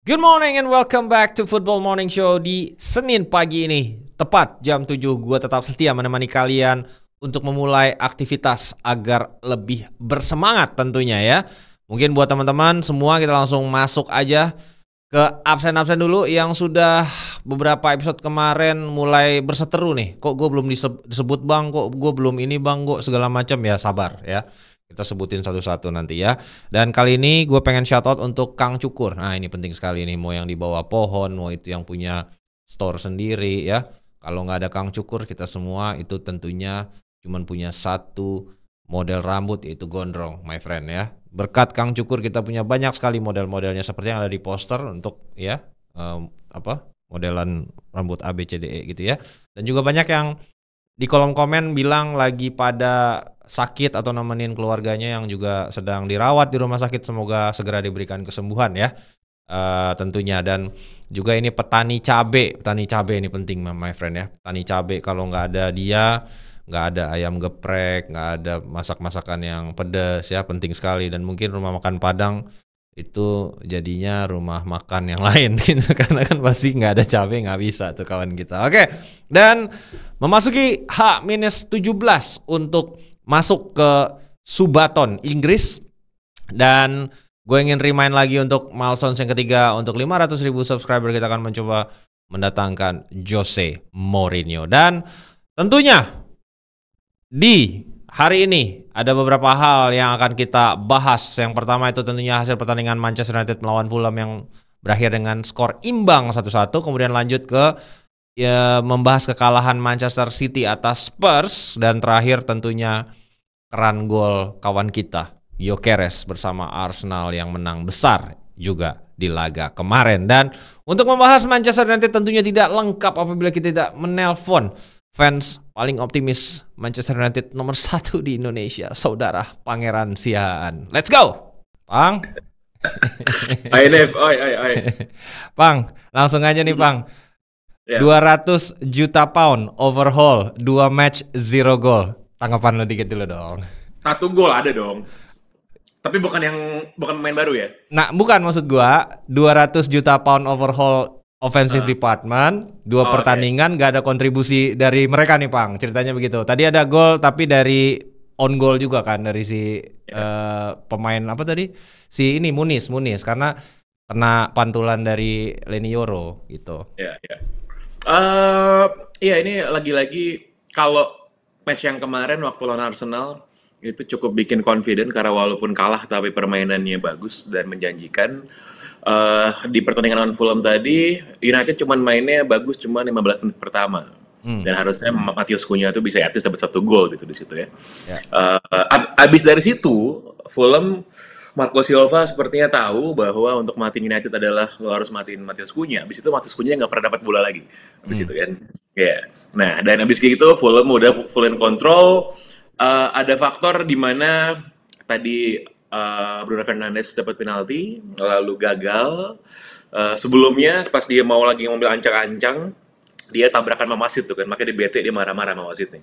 Good morning and welcome back to Football Morning Show di Senin pagi ini. Tepat jam 7 gue tetap setia menemani kalian untuk memulai aktivitas agar lebih bersemangat tentunya ya. Mungkin buat teman-teman semua kita langsung masuk aja ke absen-absen dulu yang sudah beberapa episode kemarin mulai berseteru nih. Kok gue belum disebut bang, kok gue belum ini bang, kok segala macam ya, sabar ya. Kita sebutin satu-satu nanti ya. Dan kali ini gue pengen shout out untuk Kang Cukur. Nah ini penting sekali nih. Mau yang di bawah pohon, mau itu yang punya store sendiri ya. Kalau nggak ada Kang Cukur, kita semua itu tentunya cuman punya satu model rambut, yaitu gondrong my friend ya. Berkat Kang Cukur kita punya banyak sekali model-modelnya seperti yang ada di poster untuk ya modelan rambut A, B, C, D, E gitu ya. Dan juga banyak yang di kolom komen bilang lagi pada sakit atau nemenin keluarganya yang juga sedang dirawat di rumah sakit. Semoga segera diberikan kesembuhan ya tentunya. Dan juga ini petani cabe ini penting my friend ya. Petani cabe, kalau nggak ada dia nggak ada ayam geprek, nggak ada masak-masakan yang pedas ya, penting sekali. Dan mungkin rumah makan Padang itu jadinya rumah makan yang lain gitu, karena kan pasti nggak ada cabai, nggak bisa tuh kawan kita. Oke, dan memasuki H-17 untuk masuk ke Subathon Inggris. Dan gue ingin remind lagi untuk milestones yang ketiga, untuk 500.000 subscriber kita akan mencoba mendatangkan Jose Mourinho. Dan tentunya di hari ini ada beberapa hal yang akan kita bahas. Yang pertama itu tentunya hasil pertandingan Manchester United melawan Fulham yang berakhir dengan skor imbang 1-1. Kemudian lanjut ke membahas kekalahan Manchester City atas Spurs. Dan terakhir tentunya keran gol kawan kita Gyökeres bersama Arsenal yang menang besar juga di laga kemarin. Dan untuk membahas Manchester United tentunya tidak lengkap apabila kita tidak menelpon fans paling optimis Manchester United nomor 1 di Indonesia, saudara Pangeran Siahaan. Let's go, Pang. Hai Nev, oi. Pang, langsung aja nih Pang. Yeah. 200 juta pound overhaul, 2 match 0 goal. Tanggapan lo dikit dulu dong. 1 gol ada dong. Tapi bukan pemain baru ya? Nah, bukan, maksud gua 200 juta pound overhaul offensive department, 2 pertandingan gak ada kontribusi dari mereka nih Pang, ceritanya begitu. Tadi ada gol tapi dari on goal juga kan dari si pemain apa tadi? Si ini Muniz karena kena pantulan dari Leny Yoro gitu. Iya. Iya, ini lagi-lagi kalau match yang kemarin waktu lawan Arsenal itu cukup bikin confident karena walaupun kalah tapi permainannya bagus dan menjanjikan. Di pertandingan lawan Fulham tadi United cuman mainnya bagus cuma 15 menit pertama. Dan harusnya Matheus Cunha tuh bisa at least dapat 1 gol gitu di situ ya. Abis dari situ Fulham, Marco Silva sepertinya tahu bahwa untuk matiin United adalah lo harus matiin Matheus Cunha. Abis itu Matheus Cunha nggak pernah dapat bola lagi. Abis itu kan. Nah, dan abis gitu Fulham udah full in control. Ada faktor di mana tadi Bruno Fernandes dapat penalti, lalu gagal. Sebelumnya pas dia mau lagi ngambil ancang-ancang, dia tabrakan sama wasit tuh kan, makanya dia bete, dia marah-marah sama wasitnya.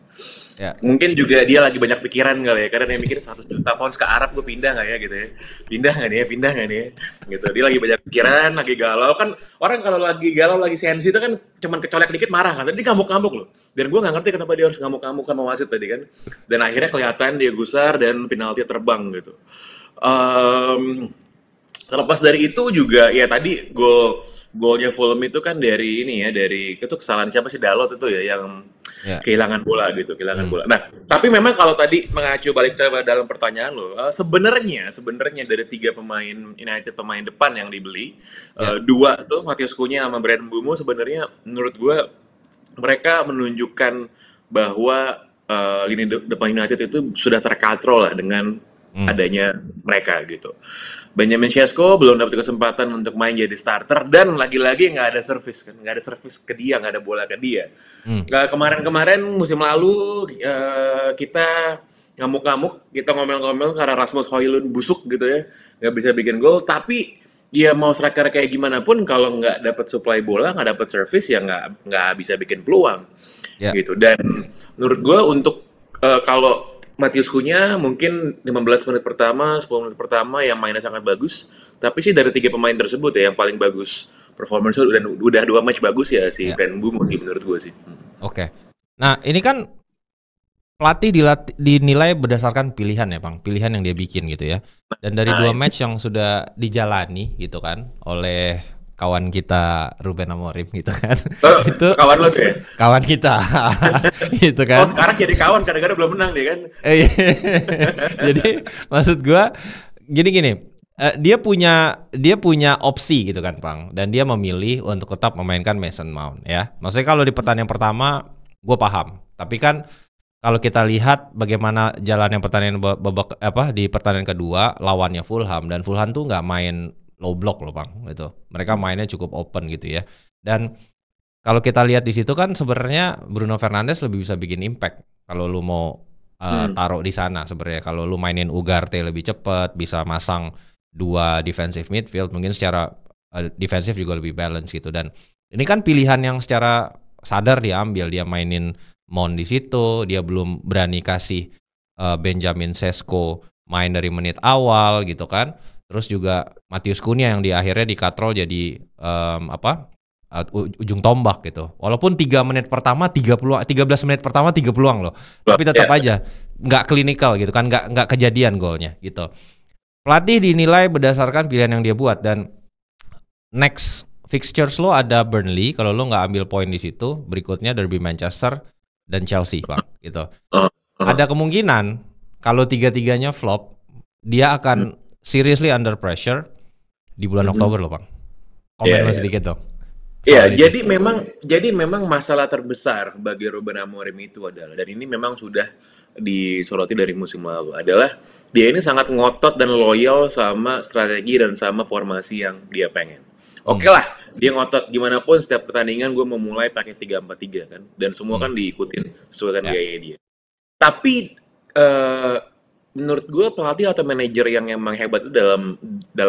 Mungkin juga dia lagi banyak pikiran kali ya, karena dia mikir 100 juta pounds ke Arab, gue pindah nggak ya gitu ya, pindah nggak nih, gitu. Dia lagi banyak pikiran, lagi galau kan. Orang kalau lagi galau, lagi sensi itu kan cuman kecolek dikit marah kan, tadi dia ngamuk-ngamuk loh. Dan gue nggak ngerti kenapa dia harus ngamuk-ngamuk sama wasit tadi kan. Dan akhirnya kelihatan dia gusar dan penalti terbang gitu. Terlepas dari itu juga ya tadi golnya Fulham itu kan dari ini ya, dari itu kesalahan siapa sih, Dalot itu ya yang kehilangan bola gitu, bola. Nah, tapi memang kalau tadi mengacu balik ke dalam pertanyaan lo, sebenarnya dari 3 pemain United, pemain depan yang dibeli, 2 tuh Matheus Cunha sama Bryan Mbeumo, sebenarnya menurut gue mereka menunjukkan bahwa lini depan United itu sudah terkontrol lah dengan adanya mereka gitu. Benjamin Sesko belum dapat kesempatan untuk main jadi starter dan lagi-lagi nggak ada servis ke dia, nggak ada bola ke dia. Kemarin musim lalu kita ngamuk-ngamuk, kita ngomel-ngomel karena Rasmus Højlund busuk gitu ya, nggak bisa bikin gol. Tapi ya mau striker kayak gimana pun kalau nggak dapat supply bola, nggak dapat servis ya nggak bisa bikin peluang gitu. Dan menurut gue untuk kalau Matius Cunha mungkin 15 menit pertama, 10 menit pertama yang mainnya sangat bagus. Tapi sih dari tiga pemain tersebut ya yang paling bagus performance dan udah dua match bagus ya si Ya, Brand Mbeumo sih menurut gue sih. oke. Nah, ini kan pelatih dinilai berdasarkan pilihan ya, Bang. Pilihan yang dia bikin gitu ya. Dan dari Nah, dua match yang sudah dijalani gitu kan oleh kawan kita Ruben Amorim gitu kan. Itu kawan lo tuh ya? kawan kita gitu Oh kan. sekarang jadi kawan kadang-kadang belum menang dia kan? Iya. Jadi maksud gua gini-gini, dia punya opsi gitu kan, Bang. Dan dia memilih untuk tetap memainkan Mason Mount ya. Maksudnya kalau di pertandingan pertama gue paham. Tapi kan kalau kita lihat bagaimana jalannya pertandingan di pertandingan kedua lawannya Fulham, dan Fulham tuh nggak main low block loh, Bang, gitu. Mereka mainnya cukup open gitu ya. Dan kalau kita lihat di situ kan sebenarnya Bruno Fernandes lebih bisa bikin impact kalau lu mau taruh di sana sebenarnya. Kalau lu mainin Ugarte lebih cepat, bisa masang dua defensive midfield, mungkin secara defensif juga lebih balance gitu. Dan ini kan pilihan yang secara sadar dia ambil, dia mainin Mount di situ, dia belum berani kasih Benjamin Sesko main dari menit awal gitu kan. Terus juga Matius Cunha yang di akhirnya dikatrol jadi ujung tombak gitu. Walaupun 3 menit pertama 13 menit pertama 3 peluang loh. Tapi tetap aja nggak klinikal gitu kan, nggak kejadian golnya gitu. Pelatih dinilai berdasarkan pilihan yang dia buat, dan next fixtures lo ada Burnley, kalau lo nggak ambil poin di situ, berikutnya Derby Manchester dan Chelsea, Bang, gitu. Ada kemungkinan kalau tiga-tiganya flop, dia akan seriously under pressure di bulan Oktober loh, Bang. Komen lo sedikit dong. Iya, jadi memang masalah terbesar bagi Ruben Amorim itu adalah, dan ini memang sudah disoroti dari musim lalu, adalah dia ini sangat ngotot dan loyal sama strategi dan sama formasi yang dia pengen. Oke lah, dia ngotot gimana pun setiap pertandingan gue memulai pakai 3-4-3 kan, dan semua kan diikutin sesuai dengan gaya dia. Tapi menurut gue pelatih atau manajer yang emang hebat itu dalam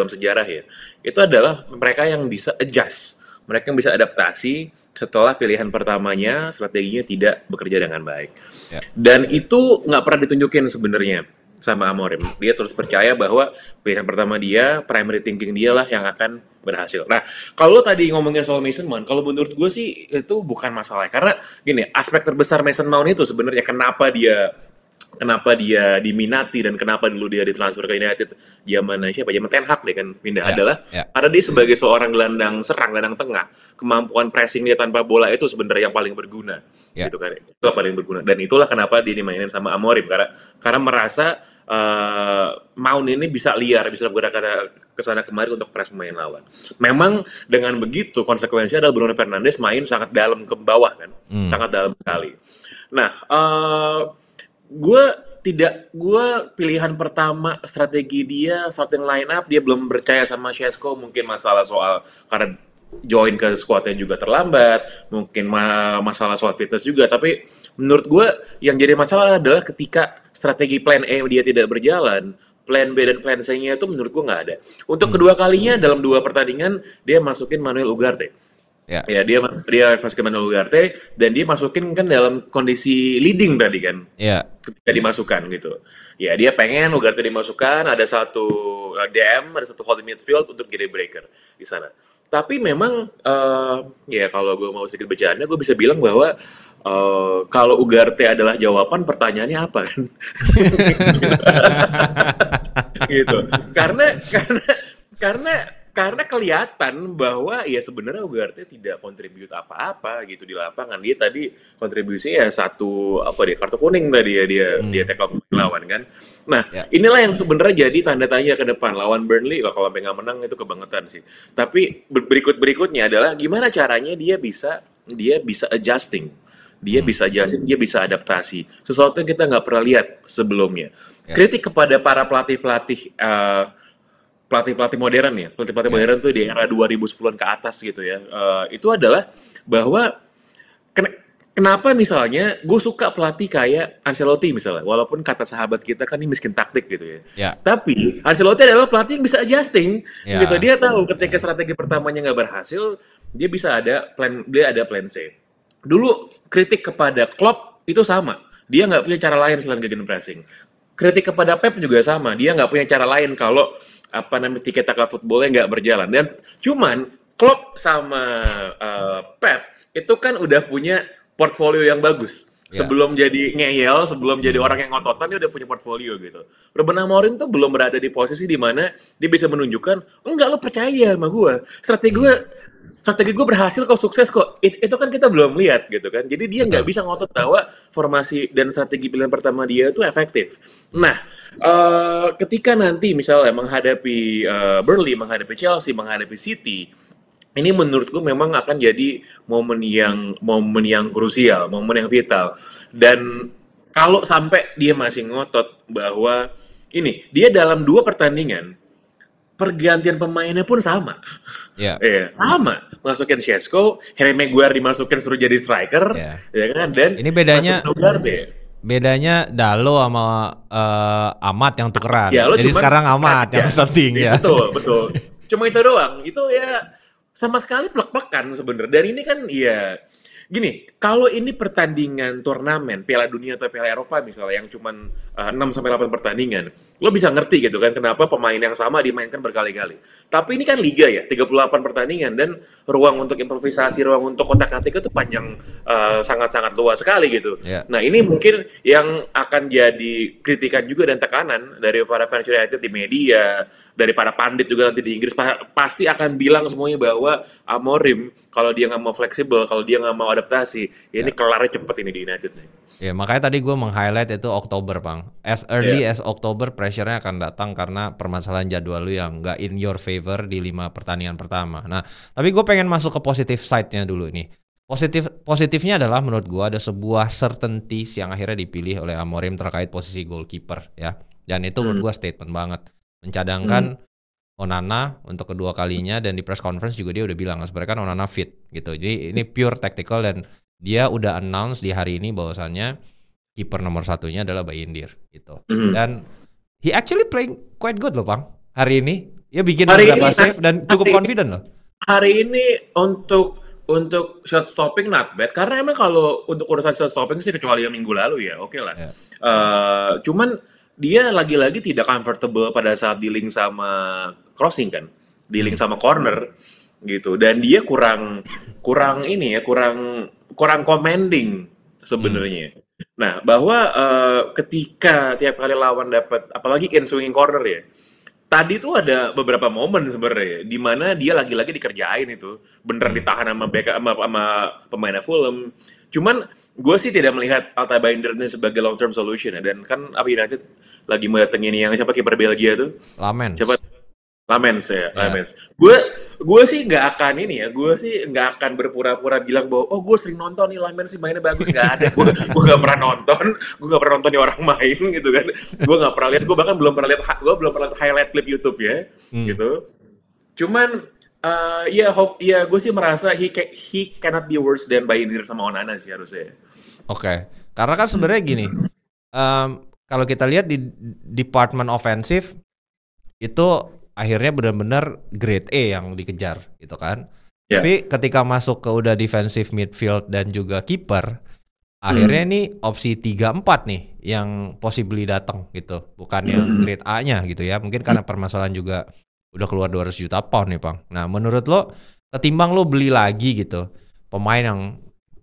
sejarah ya, itu adalah mereka yang bisa adjust, mereka yang bisa adaptasi setelah pilihan pertamanya strateginya tidak bekerja dengan baik. Dan itu nggak pernah ditunjukin sebenarnya sama Amorim. Dia terus percaya bahwa pilihan pertama dia, primary thinking dia lah yang akan berhasil. Nah, kalau tadi ngomongin soal Mason Mount, kalau menurut gue sih itu bukan masalah. Karena gini, aspek terbesar Mason Mount itu sebenarnya kenapa dia diminati dan kenapa dulu dia ditransfer ke United zaman Ten Hag deh kan pindah adalah karena dia sebagai seorang gelandang tengah, kemampuan pressing dia tanpa bola itu sebenarnya yang paling berguna gitu kan, itu yang paling berguna, dan itulah kenapa dia dimainin sama Amorim karena merasa Mount ini bisa liar, bisa bergerak ke sana kemari untuk press pemain lawan. Memang dengan begitu konsekuensinya adalah Bruno Fernandes main sangat dalam ke bawah kan, sangat dalam sekali. Nah, gue pilihan pertama strategi dia starting line up, dia belum percaya sama Sesko, mungkin masalah soal karena join ke squadnya juga terlambat, mungkin masalah soal fitness juga. Tapi menurut gue yang jadi masalah adalah ketika strategi plan A dia tidak berjalan, plan B dan plan C-nya itu menurut gue nggak ada. Untuk kedua kalinya dalam 2 pertandingan dia masukin Manuel Ugarte. Ya, dia masukin Manuel Ugarte dan dia masukin kan dalam kondisi leading tadi kan. Ketika dimasukkan gitu. Ya, dia pengen Ugarte dimasukkan, ada satu DM, ada satu holding midfield untuk jadi breaker di sana. Tapi memang ya kalau gue mau sedikit bercanda, gue bisa bilang bahwa kalau Ugarte adalah jawaban, pertanyaannya apa kan? Gitu. Karena kelihatan bahwa ya sebenarnya Ugarte tidak kontribut apa-apa gitu di lapangan. Dia tadi kontribusinya ya satu kartu kuning tadi ya, dia tackle lawan kan. Nah, inilah yang sebenarnya jadi tanda tanya ke depan lawan Burnley. Kalau sampai nggak menang itu kebangetan sih. Tapi berikutnya adalah gimana caranya dia bisa adjusting. Dia bisa adjusting, dia bisa adaptasi. Sesuatu yang kita nggak pernah lihat sebelumnya. Kritik kepada para pelatih-pelatih modern ya, pelatih modern tuh di era 2010-an ke atas gitu ya, itu adalah bahwa kenapa misalnya gue suka pelatih kayak Ancelotti misalnya, walaupun kata sahabat kita kan ini miskin taktik gitu ya, tapi Ancelotti adalah pelatih yang bisa adjusting gitu. Dia tahu ketika strategi pertamanya nggak berhasil, dia bisa ada plan C. Dulu kritik kepada Klopp itu sama. dia nggak punya cara lain selain gegenpressing. Kritik kepada Pep juga sama, dia nggak punya cara lain kalau apa namanya tiki taka footballnya nggak berjalan. Dan cuman Klopp sama Pep itu kan udah punya portfolio yang bagus. Ya. Sebelum jadi ngeyel, sebelum jadi orang yang ngototan, dia udah punya portfolio gitu. Ruben Amorim tuh belum berada di posisi di mana dia bisa menunjukkan, enggak lo percaya sama gue, strategi gue berhasil kok, sukses kok. Itu kan kita belum lihat gitu kan. Jadi dia nggak Betul. bisa ngotot bahwa formasi dan strategi pilihan pertama dia itu efektif. Nah, ketika nanti misalnya menghadapi Burnley, menghadapi Chelsea, menghadapi City, ini menurut gue memang akan jadi momen yang krusial, momen yang vital. Dan kalau sampai dia masih ngotot bahwa ini dia dalam 2 pertandingan pergantian pemainnya pun sama. Ya. Iya, sama. Masukin Šeško, Harry Maguire dimasukin suruh jadi striker, Ya. ya kan? Dan Ini bedanya masukin Ugarte. Dalo sama Ahmad yang tukeran. Ya, lo Jadi cuman sekarang Ahmad yang starting ya. Betul, betul. Cuma itu doang. Itu ya sama sekali plek-plekan sebenarnya. Dan ini kan ya gini, kalau ini pertandingan turnamen Piala Dunia atau Piala Eropa misalnya yang cuman 6 sampai 8 pertandingan, lo bisa ngerti gitu kan kenapa pemain yang sama dimainkan berkali-kali. Tapi ini kan liga ya, 38 pertandingan dan ruang untuk improvisasi, ruang untuk kotak-katik itu panjang, sangat-sangat luas sekali gitu. Ya. Nah, ini mungkin yang akan jadi kritikan juga dan tekanan dari para fans United di media, dari para pandit juga nanti di Inggris pasti akan bilang semuanya bahwa Amorim kalau dia nggak mau fleksibel, kalau dia nggak mau adaptasi, ya ini kelarnya cepet ini di United nih. Ya, makanya tadi gue meng-highlight itu Oktober, Bang. As early as Oktober, pressure-nya akan datang karena permasalahan jadwal lu yang nggak in your favor di 5 pertandingan pertama. Nah, tapi gue pengen masuk ke positif side-nya dulu nih. Positifnya adalah menurut gue ada sebuah certainties yang akhirnya dipilih oleh Amorim terkait posisi goalkeeper ya. Dan itu menurut gue statement banget. Mencadangkan Onana untuk kedua kalinya, dan di press conference juga dia udah bilang sebenarnya kan Onana fit gitu. Jadi ini pure tactical dan dia udah announce di hari ini bahwasannya kiper nomor satunya adalah Bayindir gitu. Dan he actually playing quite good loh, Bang. Hari ini dia bikin beberapa save dan cukup confident loh. Hari ini untuk shot stopping not bad, karena emang kalau untuk urusan shot stopping sih kecuali yang minggu lalu ya oke lah. Cuman dia lagi-lagi tidak comfortable pada saat dealing sama crossing kan, dealing sama corner gitu, dan dia kurang ini ya, kurang commanding sebenarnya. Nah, bahwa ketika tiap kali lawan dapat apalagi in swinging corner ya, tadi tuh ada beberapa momen sebenarnya di mana dia lagi-lagi dikerjain itu, bener ditahan sama pemainnya Fulham. Cuman gue sih tidak melihat Altay Bayindir ini sebagai long term solution ya. Dan kan United lagi mendatengin yang siapa kiper Belgia tuh? Lamens. Siapa? Lamens ya, Lamens. Gue sih nggak akan ini ya, gue sih nggak akan berpura-pura bilang bahwa oh gue sering nonton nih Lamens sih mainnya bagus, nggak ada. Gue nggak pernah nonton, nih orang main gitu kan. Gue nggak pernah lihat, gue bahkan belum pernah lihat highlight clip YouTube ya, gitu. Cuman gue sih merasa he cannot be worse than Bayindir sama Onana sih harusnya. Oke. Karena kan sebenarnya gini, kalau kita lihat di department offensive itu akhirnya benar-benar grade A yang dikejar gitu kan. Tapi ketika masuk ke udah defensive midfield dan juga kiper, akhirnya nih opsi 3-4 nih yang possibly datang gitu, bukan yang grade A-nya gitu ya. Mungkin karena permasalahan juga udah keluar 200 juta pound nih, Bang. Nah, menurut lo ketimbang lo beli lagi gitu pemain yang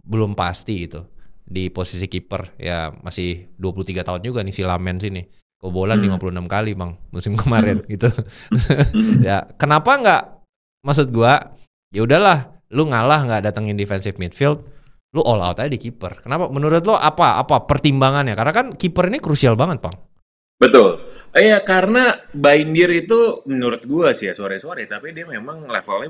belum pasti gitu di posisi kiper, ya masih 23 tahun juga nih si Lamens ini. Kebobolan 56 kali, Bang, musim kemarin gitu. Ya, kenapa nggak, maksud gua, ya udahlah, lu ngalah nggak datengin defensive midfield, lu all out aja di kiper. Kenapa? Menurut lo apa pertimbangannya? Karena kan kiper ini krusial banget, Bang. Betul. Iya, karena Bayindir itu menurut gua sih ya, sorry, tapi dia memang levelnya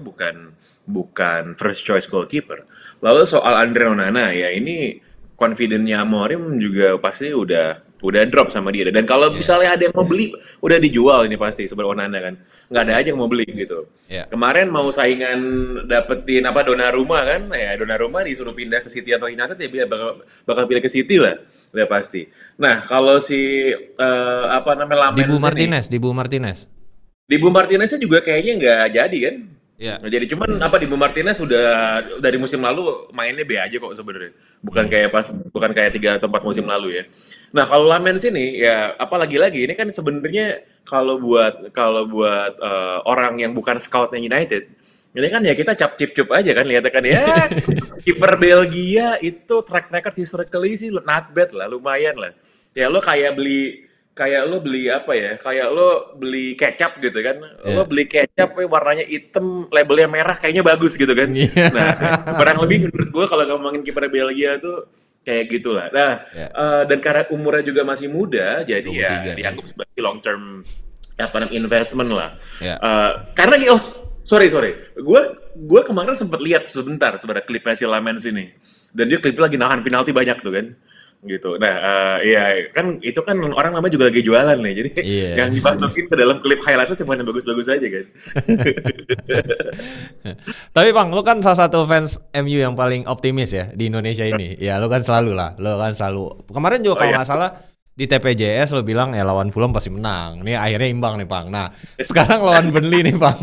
bukan first choice goalkeeper. Lalu soal Andre Onana, ya ini confidence-nya Amorim juga pasti udah drop sama dia. Dan kalau misalnya ada yang mau beli, udah dijual ini pasti sebenarnya Onana kan. Nggak ada aja yang mau beli gitu. Kemarin mau saingan dapetin Donnarumma kan, ya Donnarumma disuruh pindah ke City atau United, ya dia bakal pilih ke City lah. Udah pasti. Nah, kalau si Lamens Dibu Martinez. Dibu Martineznya juga kayaknya nggak jadi kan? Ya. Nah, jadi cuman apa Dibu Martinez sudah dari musim lalu mainnya B aja kok sebenarnya. Bukan kayak 3 atau 4 musim lalu ya. Nah, kalau Lamens ini ya apalagi lagi ini kan sebenarnya kalau buat orang yang bukan scoutnya United, ini kan ya kita cap cip cup aja kan lihatnya kan ya kiper Belgia itu track record historically sih not bad lah, lumayan lah. Ya lo beli apa ya? Kayak lo beli kecap gitu kan. Lo Ya. beli kecap warnanya hitam, labelnya merah kayaknya bagus gitu kan. Iya. Nah, kurang lebih menurut gue kalau ngomongin kiper Belgia tuh kayak gitulah. Nah, Ya. dan karena umurnya juga masih muda, jadi ya 23 nih. dianggap sebagai long term apa namanya investment lah. Ya. Karena sorry, gue kemarin sempat lihat sebentar sebenarnya klipnya si Lamens ini, dan dia klipnya lagi nahan penalti banyak tuh kan, gitu. Nah, ya kan itu kan orang namanya juga lagi jualan nih, jadi Iya. yang dimasukin ke dalam klip highlightnya cuma yang bagus-bagus aja kan. Tapi Bang, lu kan salah satu fans MU yang paling optimis ya di Indonesia ini. Ya, lu kan selalu lah. Lu kan selalu. Kemarin juga Oh kalau ya, nggak salah di TPJS lu bilang ya lawan Fulham pasti menang. Ini akhirnya imbang nih, Bang. Nah, sekarang lawan Burnley nih, Bang.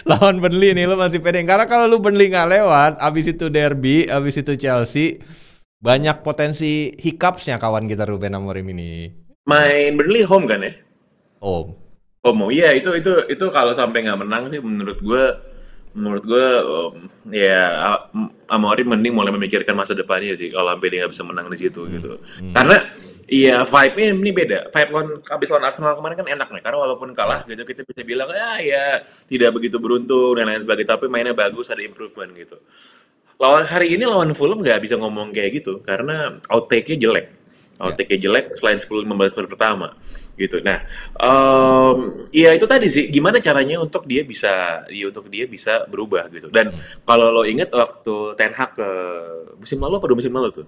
Lawan Burnley nih lu masih pede. Karena kalau lu Burnley nggak lewat, abis itu derby, abis itu Chelsea, banyak potensi hiccupsnya kawan kita Ruben Amorim ini. main Burnley home kan ya? Oh, Home, iya itu kalau sampai nggak menang sih menurut gue ya Amorim mending mulai memikirkan masa depannya sih kalau sampai dia nggak bisa menang di situ gitu. Karena iya vibe-nya ini beda. Vibe abis lawan Arsenal kemarin kan enak nih. Karena walaupun kalah gitu kita bisa bilang ya tidak begitu beruntung dan lain sebagainya. Tapi mainnya bagus, ada improvement gitu. Hari ini lawan Fulham nggak bisa ngomong kayak gitu karena outtake-nya jelek. Outtake-nya jelek selain 10-15 menit pertama gitu. Nah, ya itu tadi sih gimana caranya untuk dia bisa berubah gitu. Dan kalau lo inget waktu Ten Hag ke musim lalu apa 2 musim lalu tuh,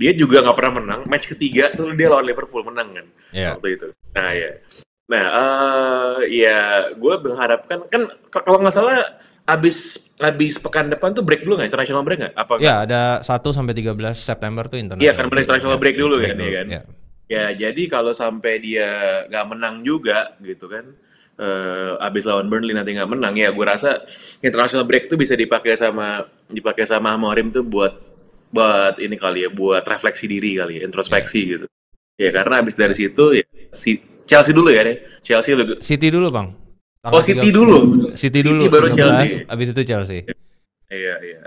dia juga nggak pernah menang. Match ketiga tuh dia lawan Liverpool menang kan ya. waktu itu. Nah ya, nah ya gue mengharapkan kan kalau nggak salah abis pekan depan tuh break dulu nggak international break nggak? Apa nggak? Ya, ada 1 sampai 13 September tuh Iya international. kan international break dulu kan, ya kan? Ya. Ya, jadi kalau sampai dia nggak menang juga gitu kan, abis lawan Burnley nanti nggak menang, ya gue rasa international break itu bisa dipakai sama Amorim tuh buat ini kali ya, buat refleksi diri kali ya, introspeksi gitu. Ya karena abis dari situ ya Chelsea dulu ya deh, Chelsea dulu. City dulu, Bang. Oh, City dulu. City dulu, baru 13, Chelsea. abis itu Chelsea. Iya, iya.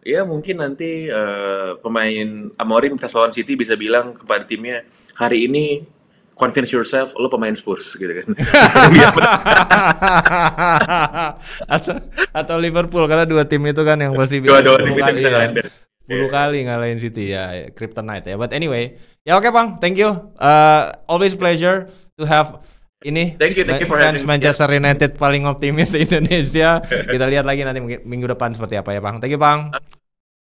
Ya mungkin nanti pemain Amorim pas lawan City bisa bilang kepada timnya, hari ini convince yourself, lo pemain Spurs gitu kan. atau Liverpool karena dua tim itu kan yang pasti Dua-dua tim 10 itu kali bisa ya. ngalahin. 10 kali ngalahin City ya, kryptonite ya. But anyway, ya oke Bang, thank you. Always pleasure to have ini Thank you for fans having me. Manchester United paling optimis di Indonesia. Kita lihat lagi nanti minggu depan seperti apa ya Bang. Thank you Bang.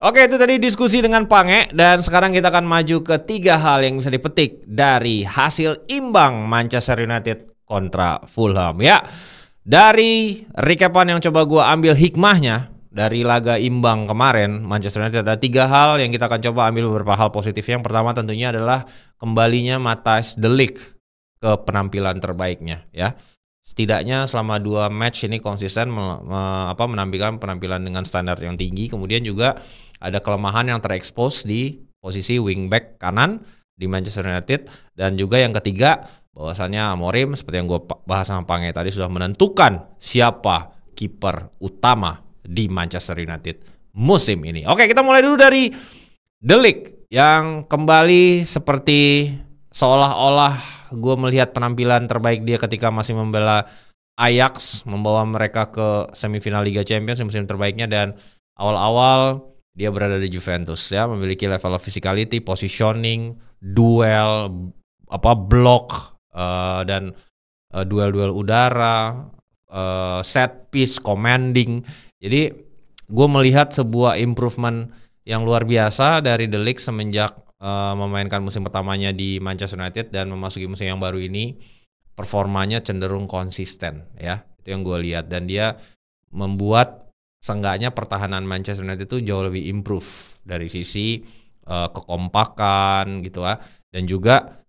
Oke, itu tadi diskusi dengan Pange, dan sekarang kita akan maju ke 3 hal yang bisa dipetik dari hasil imbang Manchester United kontra Fulham ya. Dari recapan yang coba gue ambil hikmahnya dari laga imbang kemarin Manchester United, ada 3 hal yang kita akan coba ambil beberapa hal positif. Yang pertama tentunya adalah kembalinya Matthijs de Ligt ke penampilan terbaiknya ya. Setidaknya selama 2 match ini konsisten menampilkan penampilan dengan standar yang tinggi. Kemudian juga ada kelemahan yang terekspos di posisi wingback kanan di Manchester United. Dan juga yang ketiga, bahwasannya Amorim seperti yang gue bahas sama Pange tadi sudah menentukan siapa kiper utama di Manchester United musim ini. Oke, kita mulai dulu dari De Ligt yang kembali seperti seolah-olah gue melihat penampilan terbaik dia ketika masih membela Ajax, membawa mereka ke semifinal Liga Champions musim terbaiknya, dan awal-awal dia berada di Juventus ya, memiliki level of physicality, positioning, duel, block, dan duel-duel udara, set piece, commanding. Jadi gue melihat sebuah improvement yang luar biasa dari De Ligt semenjak memainkan musim pertamanya di Manchester United dan memasuki musim yang baru ini. Performanya cenderung konsisten ya, itu yang gue lihat, dan dia membuat seenggaknya pertahanan Manchester United itu jauh lebih improve dari sisi kekompakan gitu ya, dan juga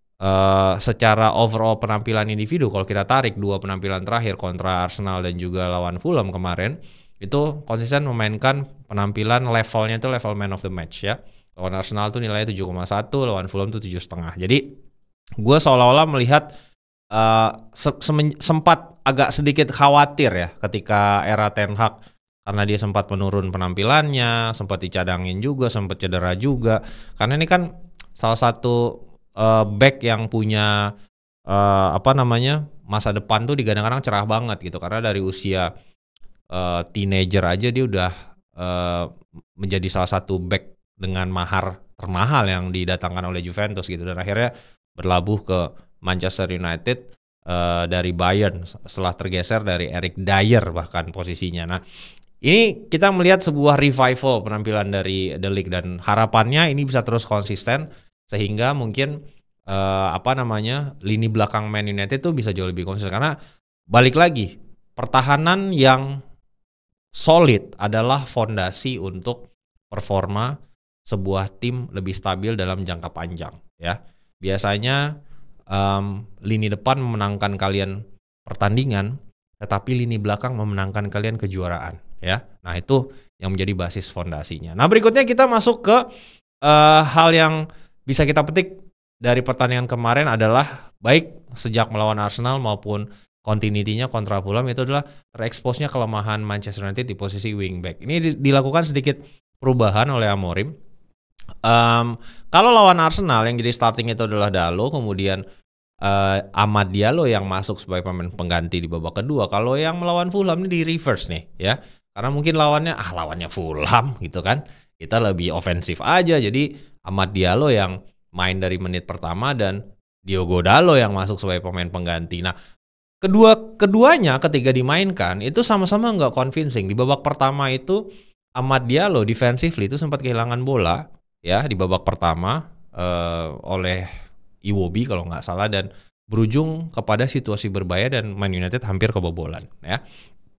secara overall penampilan individu. Kalau kita tarik 2 penampilan terakhir kontra Arsenal dan juga lawan Fulham kemarin, itu konsisten memainkan penampilan levelnya itu level man of the match ya. Lawan Arsenal tuh nilainya 7,1, lawan Fulham tuh 7,5. Jadi gue seolah-olah melihat sempat agak sedikit khawatir ya ketika era Ten Hag, karena dia sempat menurun penampilannya, sempat dicadangin juga, sempat cedera juga. Karena ini kan salah satu back yang punya masa depan tuh digadang-gadang cerah banget gitu, karena dari usia teenager aja dia udah menjadi salah satu back dengan mahar termahal yang didatangkan oleh Juventus gitu, dan akhirnya berlabuh ke Manchester United dari Bayern setelah tergeser dari Eric Dyer bahkan posisinya. Nah, ini kita melihat sebuah revival penampilan dari The Ligt, dan harapannya ini bisa terus konsisten sehingga mungkin lini belakang Man United itu bisa jauh lebih konsisten, karena balik lagi pertahanan yang solid adalah fondasi untuk performa sebuah tim lebih stabil dalam jangka panjang ya. Biasanya lini depan memenangkan kalian pertandingan, tetapi lini belakang memenangkan kalian kejuaraan ya. Nah, itu yang menjadi basis fondasinya. Nah, berikutnya kita masuk ke hal yang bisa kita petik dari pertandingan kemarin adalah baik sejak melawan Arsenal maupun continuity-nya kontra Fulham itu adalah tereksposnya kelemahan Manchester United di posisi wingback. Ini dilakukan sedikit perubahan oleh Amorim. Kalau lawan Arsenal yang jadi starting itu adalah Dalot, kemudian Amad Diallo yang masuk sebagai pemain pengganti di babak kedua. Kalau yang melawan Fulham ini di reverse nih ya, karena mungkin lawannya Fulham gitu kan, kita lebih ofensif aja, jadi Amad Diallo yang main dari menit pertama dan Diogo Dalot yang masuk sebagai pemain pengganti. Nah, keduanya ketika dimainkan itu sama-sama nggak convincing. Di babak pertama itu Amad Diallo defensively itu sempat kehilangan bola ya di babak pertama oleh Iwobi kalau nggak salah, dan berujung kepada situasi berbahaya dan Man United hampir kebobolan ya.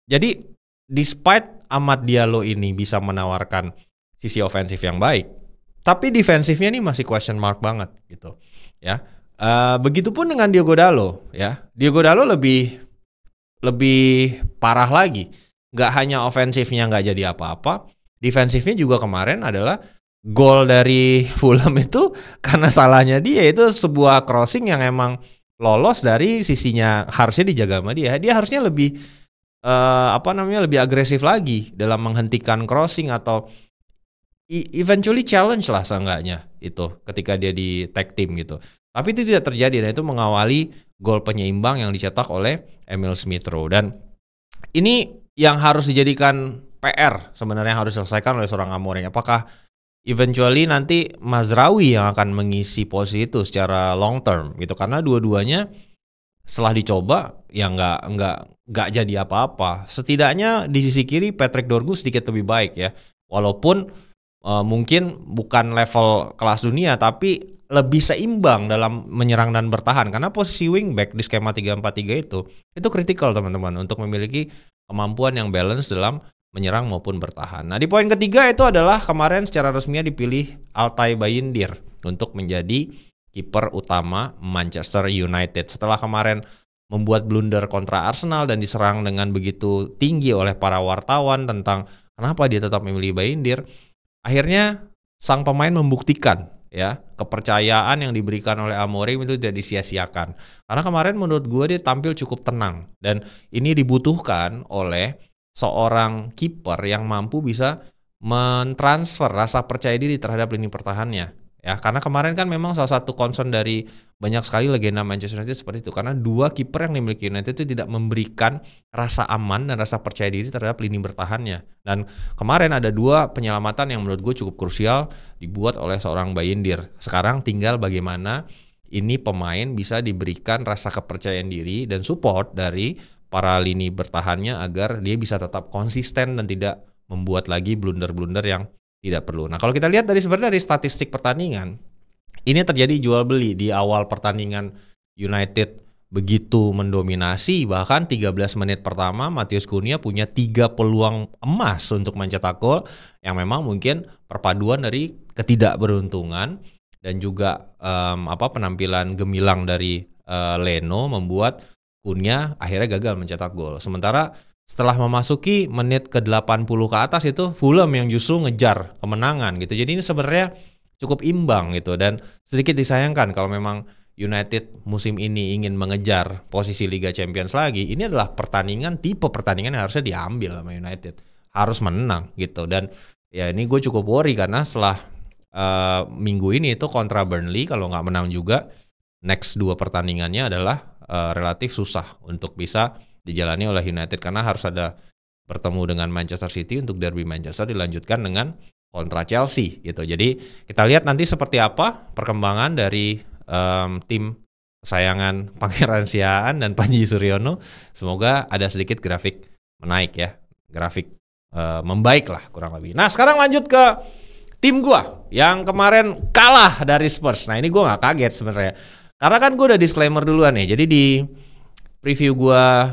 Jadi despite Amad Diallo ini bisa menawarkan sisi ofensif yang baik, tapi defensifnya ini masih question mark banget gitu ya. Begitupun dengan Diogo Dalot ya. Diogo Dalot lebih parah lagi. Nggak hanya ofensifnya nggak jadi apa-apa, defensifnya juga kemarin adalah gol dari Fulham itu karena salahnya dia, itu sebuah crossing yang emang lolos dari sisinya, harusnya dijaga sama dia. Dia harusnya lebih lebih agresif lagi dalam menghentikan crossing atau eventually challenge lah seenggaknya itu ketika dia di tag team gitu. Tapi itu tidak terjadi, dan itu mengawali gol penyeimbang yang dicetak oleh Emil Smith Rowe. Dan ini yang harus dijadikan PR sebenarnya, harus diselesaikan oleh seorang Amorim. Apakah eventually nanti Mazraoui yang akan mengisi posisi itu secara long term gitu, karena dua-duanya setelah dicoba ya nggak jadi apa-apa. Setidaknya di sisi kiri Patrick Dorgu sedikit lebih baik ya, walaupun mungkin bukan level kelas dunia, tapi lebih seimbang dalam menyerang dan bertahan, karena posisi wingback di skema 3-4-3 itu kritikal teman-teman untuk memiliki kemampuan yang balance dalam menyerang maupun bertahan. Nah, di poin ketiga itu adalah kemarin secara resminya dipilih Altay Bayindir untuk menjadi kiper utama Manchester United. Setelah kemarin membuat blunder kontra Arsenal dan diserang dengan begitu tinggi oleh para wartawan tentang kenapa dia tetap memilih Bayindir, akhirnya sang pemain membuktikan ya kepercayaan yang diberikan oleh Amorim itu tidak disia-siakan. Karena kemarin menurut gue dia tampil cukup tenang, dan ini dibutuhkan oleh seorang kiper yang mampu bisa mentransfer rasa percaya diri terhadap lini pertahanannya ya. Karena kemarin kan memang salah satu concern dari banyak sekali legenda Manchester United seperti itu, karena dua kiper yang dimiliki United itu tidak memberikan rasa aman dan rasa percaya diri terhadap lini bertahannya. Dan kemarin ada dua penyelamatan yang menurut gue cukup krusial dibuat oleh seorang Bayindir. Sekarang tinggal bagaimana ini pemain bisa diberikan rasa kepercayaan diri dan support dari para lini bertahannya agar dia bisa tetap konsisten dan tidak membuat lagi blunder-blunder yang tidak perlu. Nah, kalau kita lihat sebenarnya dari statistik pertandingan, ini terjadi jual beli di awal pertandingan. United begitu mendominasi, bahkan 13 menit pertama Matheus Cunha punya 3 peluang emas untuk mencetak gol yang memang mungkin perpaduan dari ketidakberuntungan dan juga penampilan gemilang dari Leno membuat Cunha akhirnya gagal mencetak gol. Sementara setelah memasuki menit ke 80 ke atas itu Fulham yang justru ngejar kemenangan gitu. Jadi ini sebenarnya cukup imbang gitu, dan sedikit disayangkan kalau memang United musim ini ingin mengejar posisi Liga Champions lagi. Ini adalah tipe pertandingan yang harusnya diambil sama United. Harus menang gitu, dan ya ini gue cukup worry karena setelah minggu ini itu kontra Burnley, kalau nggak menang juga next 2 pertandingannya adalah relatif susah untuk bisa dijalani oleh United, karena harus ada bertemu dengan Manchester City untuk derby Manchester, dilanjutkan dengan kontra Chelsea gitu. Jadi kita lihat nanti seperti apa perkembangan dari tim kesayangan Pangeran Siaan dan Panji Suryono. Semoga ada sedikit grafik menaik ya, grafik membaik lah kurang lebih. Nah sekarang lanjut ke tim gua yang kemarin kalah dari Spurs. Nah ini gua nggak kaget sebenarnya, karena kan gua udah disclaimer duluan nih. Jadi di preview gua